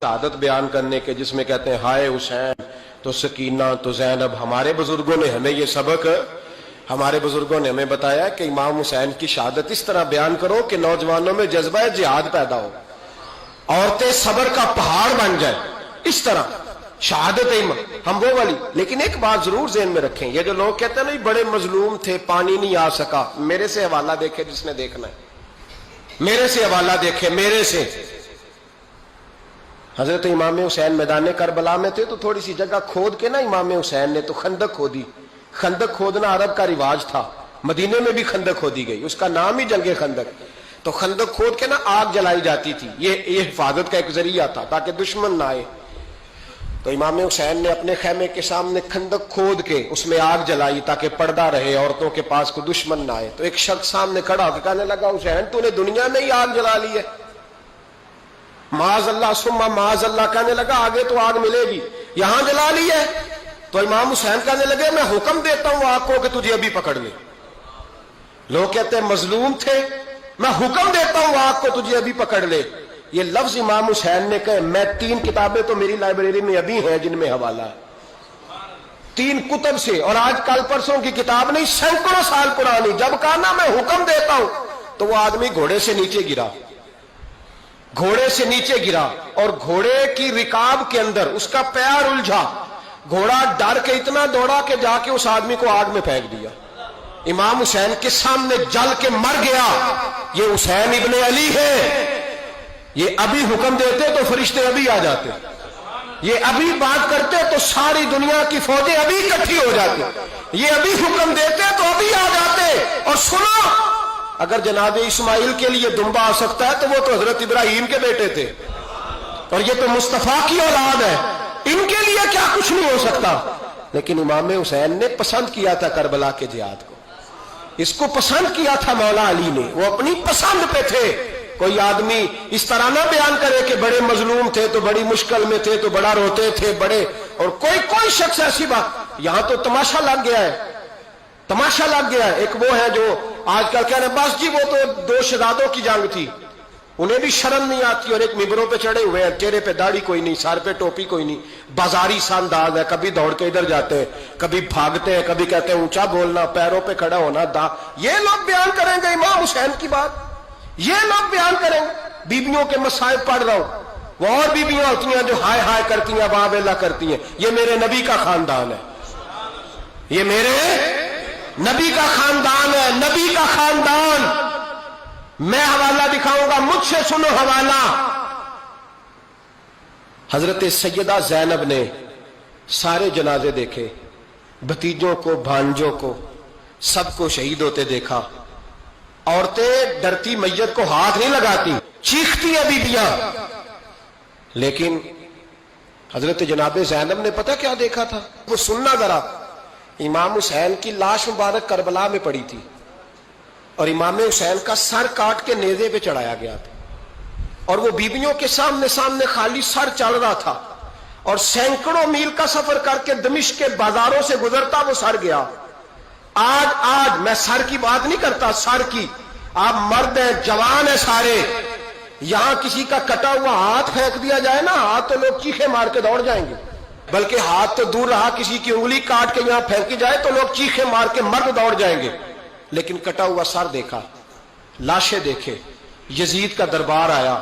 शहादत बयान करने के, जिसमें कहते हैं हाय हुसैन तो सकीना तो ज़ैनब। हमारे बुजुर्गों ने हमें ये सबक, हमारे बुजुर्गों ने हमें बताया कि इमाम हुसैन की शहादत इस तरह बयान करो कि नौजवानों में जज्बा जिहाद पैदा हो, औरतें सब्र का पहाड़ बन जाए, इस तरह शहादत हम वो वाली। लेकिन एक बात जरूर ज़हन में रखें, ये जो लोग कहते हैं ना बड़े मजलूम थे पानी नहीं आ सका, मेरे से हवाला देखे जिसने देखना है, मेरे से हवाला देखे, मेरे से। हजरत इमाम हुसैन मैदान करबला में थे तो थोड़ी सी जगह खोद के ना इमाम हुसैन ने तो खंदक खोदी। खंदक खोदना अरब का रिवाज था, मदीने में भी खंदक खोदी गई, उसका नाम ही जंगे खंदक। तो खंदक खोद के ना आग जलाई जाती थी, ये हिफाजत का एक जरिया था ताकि दुश्मन ना आए। तो इमाम हुसैन ने अपने खैमे के सामने खंदक खोद के उसमें आग जलाई ताकि पर्दा रहे, औरतों के पास को दुश्मन ना आए। तो एक शख्स सामने खड़ा होकर कहने लगा, हुसैन तूने दुनिया में ही आग जला ली है। माज अल्लाह सुम्मा माज अल्लाह कहने लगा, आगे तो आग मिलेगी, यहां जला ली है। तो इमाम हुसैन कहने लगे, मैं हुक्म देता हूं आग को कि तुझे अभी पकड़ ले। लोग कहते हैं मजलूम थे, मैं हुक्म देता हूं आग को तुझे अभी पकड़ ले। ये लफ्ज इमाम हुसैन ने कहे। मैं 3 किताबें तो मेरी लाइब्रेरी में अभी हैं जिनमें हवाला है, 3 कुतब से, और आज कल परसों की किताब नहीं, सैकड़ों साल पुरानी। जब कहा ना मैं हुक्म देता हूं, तो वो आदमी घोड़े से नीचे गिरा, घोड़े से नीचे गिरा, और घोड़े की रिकाब के अंदर उसका पैर उलझा। घोड़ा डर के इतना दौड़ा कि जाके उस आदमी को आग में फेंक दिया। इमाम हुसैन के सामने जल के मर गया। ये हुसैन इब्ने अली है, ये अभी हुक्म देते तो फरिश्ते अभी आ जाते, ये अभी बात करते तो सारी दुनिया की फौजें अभी इकट्ठी हो जाती, ये अभी हुक्म देते तो अभी आ जाते। और सुनो, अगर जनाब इस्माइल के लिए दुम्बा आ सकता है तो वो तो हजरत इब्राहिम के बेटे थे, और ये तो मुस्तफा की औलाद है, इनके लिए क्या कुछ नहीं हो सकता। लेकिन इमाम हुसैन ने पसंद किया था करबला के जिहाद को, इसको पसंद किया था मौला अली ने, वो अपनी पसंद पे थे। कोई आदमी इस तरह ना बयान करे कि बड़े मजलूम थे तो बड़ी मुश्किल में थे तो बड़ा रोते थे बड़े, और कोई शख्स ऐसी बात। यहां तो तमाशा लग गया है, तमाशा लग गया है। एक वो है जो आजकल कह रहे बस जी वो तो 2 शहजादों की जंग थी, उन्हें भी शर्म नहीं आती, और एक मिंबरों पे चढ़े हुए हैं, चेहरे पे दाढ़ी कोई नहीं, सर पे टोपी कोई नहीं, बाजारी सा अंदाज है, कभी दौड़ के इधर जाते हैं, कभी भागते हैं, कभी कहते हैं ऊंचा बोलना, पैरों पे खड़ा होना, ये लोग बयान करेंगे इमाम हुसैन की बात, ये लोग बयान करेंगे। बीबियों के मसाइब पढ़ रहा हूं, वो और बीबियां होती हैं जो हाय हाय करती हैं, वाह करती हैं। ये मेरे नबी का खानदान है, ये मेरे नबी का खानदान है, नबी का खानदान। मैं हवाला दिखाऊंगा, मुझसे सुनो हवाला। हजरत सैयदा ज़ैनब ने सारे जनाजे देखे, भतीजों को, भांजों को, सबको शहीद होते देखा। औरतें डरती मैयत को हाथ नहीं लगाती, चीखती है बीबियां। लेकिन हजरत जनाब ज़ैनब ने पता क्या देखा था, वो सुनना जरा। इमाम हुसैन की लाश मुबारक करबला में पड़ी थी, और इमाम हुसैन का सर काट के नेज़े पे चढ़ाया गया था, और वो बीबियों के सामने सामने खाली सर चल रहा था, और सैकड़ों मील का सफर करके दमिश्क के बाजारों से गुजरता वो सर गया। आज मैं सर की बात नहीं करता, सर की, आप मर्द हैं, जवान है सारे, यहां किसी का कटा हुआ हाथ फेंक दिया जाए ना, हाथ तो लोग चीखे मार के दौड़ जाएंगे, बल्कि हाथ तो दूर रहा, किसी की उंगली काट के यहां फेंकी जाए तो लोग चीखे मार के मर्द दौड़ जाएंगे। लेकिन कटा हुआ सर देखा, लाशें देखे। यजीद का दरबार आया,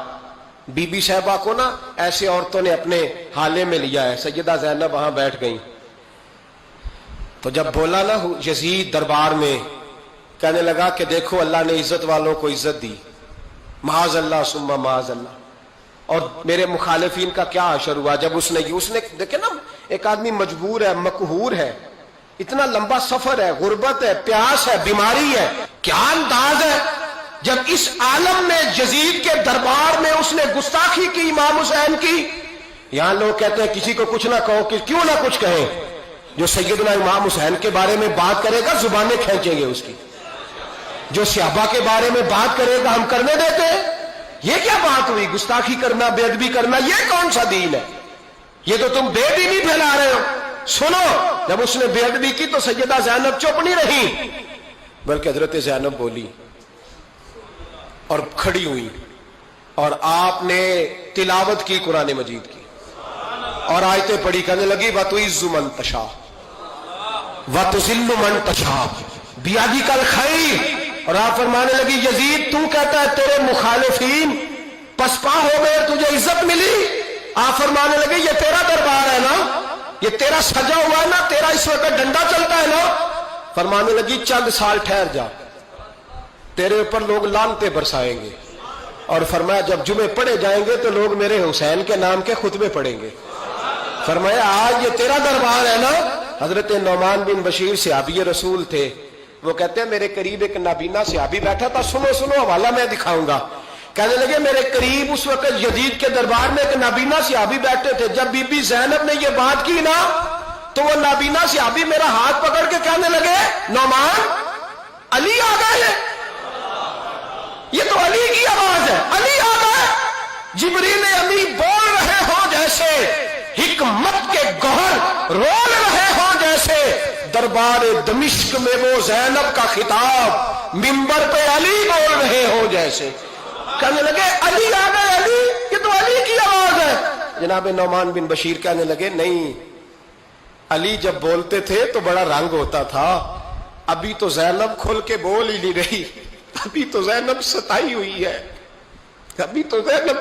बीबी साहबा को ना ऐसे औरतों ने अपने हाले में लिया है, सैयदा ज़ैनब वहां बैठ गई। तो जब बोला ना यजीद दरबार में, कहने लगा कि देखो अल्लाह ने इज्जत वालों को इज्जत दी, माज अल्लाह सुम्मा माज अल्लाह। और मेरे मुखालिफिन का क्या असर हुआ जब उसने देखे ना, एक आदमी मजबूर है, मकहूर है, इतना लंबा सफर है, गुर्बत है, प्यास है, बीमारी है, क्या अंदाज है जब इस आलम में यजीद के दरबार में उसने गुस्ताखी की इमाम हुसैन की। यहां लोग कहते हैं किसी को कुछ ना कहो, कि क्यों ना कुछ कहें, जो सैयदना इमाम हुसैन के बारे में बात करेगा जुबानें खींचेंगे उसकी, जो सहाबा के बारे में बात करेगा हम करने देते हैं। ये क्या बात हुई, गुस्ताखी करना, बेअदबी करना, ये कौन सा दीन है? ये तो तुम बेदीनी फैला रहे हो। सुनो, जब उसने बेअदबी की तो सैयदा ज़ैनब चुप नहीं रही, बल्कि हजरत ज़ैनब बोली और खड़ी हुई। اور آپ نے تلاوت کی قرآن مجید کی اور آیتیں پڑھی، کہنے لگی وَتُعِزُّ مَن تَشَاءُ وَتُذِلُّ مَن تَشَاءُ بِیَدِکَ الْخَیْرُ، اور آپ فرمانے لگی یزید تو کہتا ہے تیرے مخالفین پسپا ہو گئے، تجھے عزت ملی۔ آپ فرمانے لگے یہ تیرا دربار ہے نا، یہ تیرا سجا ہوا ہے نا، تیرا اس وقت ڈنڈا چلتا ہے نا۔ فرمانے لگی چند سال ٹھہر جا، تیرے اوپر لوگ لعنتیں برسائیں گے، اور فرمایا جب جمعے پڑھے جائیں گے تو لوگ میرے حسین کے نام کے خطبے پڑھیں گے۔ فرمایا آج یہ تیرا دربار ہے نا۔ حضرت نعمان بن بشیر صحابی رسول تھے، وہ کہتے ہیں میرے قریب ایک نابینا صحابی بیٹھا تھا، سنو سنو حوالہ میں دکھاؤں گا۔ کہنے لگے میرے قریب اس وقت یزید کے دربار میں ایک نابینا صحابی بیٹھے تھے، جب بی بی زینب نے یہ بات کی نا تو وہ نابینا صحابی میرا ہاتھ پکڑ کے کہنے لگے نعمان علی آ گئے ہیں، یہ تو علی کی آواز ہے، علی آ گئے۔ جبریل امی بول رہے ہوں جیسے، حکمت کے گوہر رول رہے ہوں جیسے، دربار دمشق میں وہ زینب کا خطاب منبر پہ علی بول رہے ہوں جیسے۔ کہنے لگے علی آ گئے، علی، یہ تو علی کی آواز ہے۔ جناب نعمان بن بشیر کہنے لگے نہیں، علی جب بولتے تھے تو بڑا رنگ ہوتا تھا، ابھی تو زینب کھل کے بول ہی نہیں رہی، ابھی تو زینب ستائی ہوئی ہے، ابھی تو زینب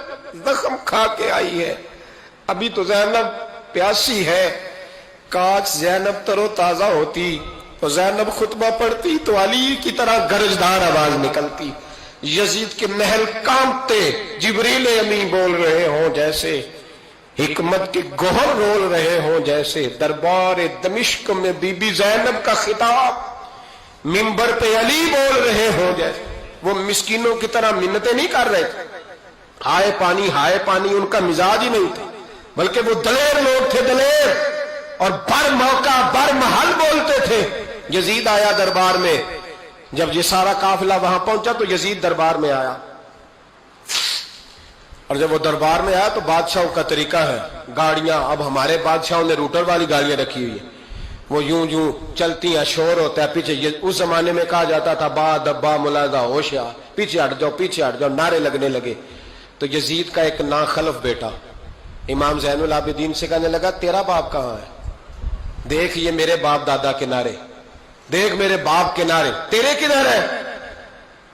زخم کھا کے آئی ہے، ابھی تو زینب پیاسی ہے۔ کاش زینب تر و تازہ ہوتی تو زینب خطبہ پڑھتی تو علی کی طرح گرجدار آواز نکلتی۔ یزید کے محل کانپتے، جبریل امی بول رہے ہوں جیسے، حکمت کے گوہر رول رہے ہوں جیسے، دربار دمشق میں بی بی زینب کا خطاب منبر پہ علی بول رہے ہوں جیسے۔ وہ مسکینوں کی طرح منتیں نہیں کر رہے تھے، ہائے پانی ان کا مزاج ہی نہیں تھا، بلکہ وہ دلیر لوگ تھے، دلیر، اور بر موقع بر محل بولتے تھے۔ یزید آیا دربار میں، جب یہ سارا قافلہ وہاں پہنچا تو یزید دربار میں آیا، اور جب وہ دربار میں آیا تو بادشاہوں کا طریقہ ہے، گاڑیاں اب ہمارے بادشاہوں نے روٹر والی گاڑیاں رکھی ہوئی ہیں، وہ یوں چلتی ہیں، شور ہوتا ہے پیچھے۔ اس زمانے میں کہا جاتا تھا با دبا ملاحظہ ہوشیا، پیچھے ہٹ جاؤ، نعرے لگنے لگے۔ تو یزید کا ایک ناخلف بیٹا امام زین العابدین سے کہنے لگا تیرا باپ کہاں ہے؟ دیکھ یہ میرے باپ دادا کے نعرے، دیکھ میرے باپ کے نعرے، تیرے کدھر ہے؟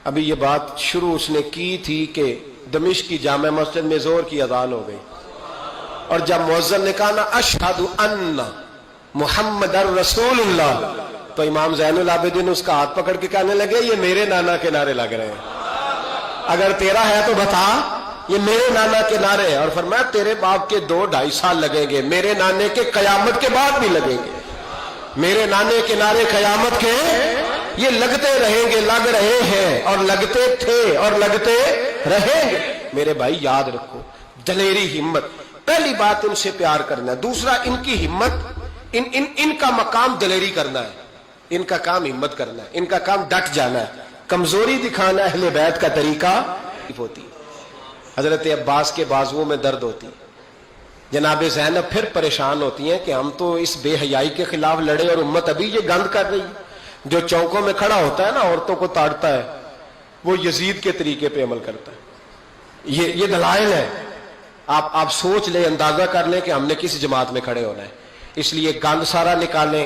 ابھی یہ بات شروع اس نے کی تھی کہ دمشق کی جامع مسجد میں زور کی اذان ہو گئی، اور جب مؤذن نے کہا نا اشہد ان محمد رسول اللہ، تو امام زین العابدین اس کا ہاتھ پکڑ کے کہنے لگے یہ میرے نانا کے نعرے لگ رہے ہیں، اگر تیرا ہے تو بتا، یہ میرے نانا کے نعرے ہیں۔ اور فرمایا تیرے باپ کے 2-2.5 سال لگیں گے، میرے نانے کے قیامت کے بعد بھی لگیں گے، میرے نانے کے نعرے قیامت کے یہ لگتے رہیں گے، لگ رہے ہیں اور لگتے تھے اور لگتے رہیں گے۔ میرے بھائی یاد رکھو، دلیری، ہمت، پہلی بات ان سے پیار کرنا ہے، دوسرا ان کی ہمت، ان کا مقام دلیری کرنا ہے، ان کا کام ہمت کرنا ہے، ان کا کام ڈٹ جانا ہے، کمزوری دکھانا اہل بیت کا طریقہ ہوتی ہے۔ حضرت عباس کے بازوؤں میں درد ہوتی، جناب زینب پھر پریشان ہوتی ہیں کہ ہم تو اس بے حیائی کے خلاف لڑے اور امت ابھی یہ گند کر رہی، جو چوکوں میں کھڑا ہوتا ہے نا عورتوں کو تاڑتا ہے، وہ یزید کے طریقے پہ عمل کرتا ہے۔ یہ دلائل ہے، آپ سوچ لیں، اندازہ کر لیں کہ ہم نے کس جماعت میں کھڑے ہونا ہے، اس لیے گند سارا نکالیں۔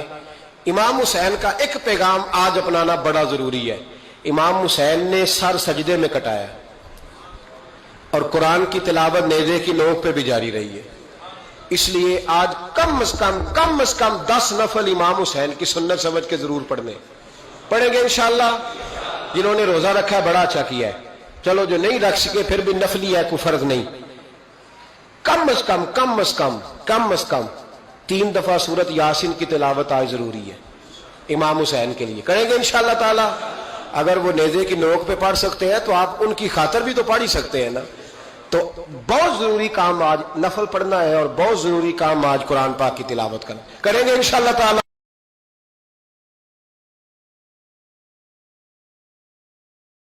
امام حسین کا ایک پیغام آج اپنانا بڑا ضروری ہے۔ امام حسین نے سر سجدے میں کٹایا اور قرآن کی تلاوت نیزے کی نوک پہ بھی جاری رہی ہے، اس لیے آج کم از کم 10 نفل امام حسین کی سنت سمجھ کے ضرور پڑھیں گے انشاءاللہ۔ جنہوں نے روزہ رکھا ہے بڑا اچھا کیا ہے، چلو جو نہیں رکھ سکے پھر بھی نفلی ہے، کوئی فرض نہیں، کم از کم 3 دفعہ سورت یاسین کی تلاوت آج ضروری ہے امام حسین کے لیے، کریں گے انشاءاللہ تعالی۔ اگر وہ نیزے کی نوک پہ پڑھ سکتے ہیں تو آپ ان کی خاطر بھی تو پڑھ ہی سکتے ہیں نا۔ تو بہت ضروری کام آج نفل پڑھنا ہے، اور بہت ضروری کام آج قرآن پاک کی تلاوت کرنا، کریں گے انشاءاللہ تعالی۔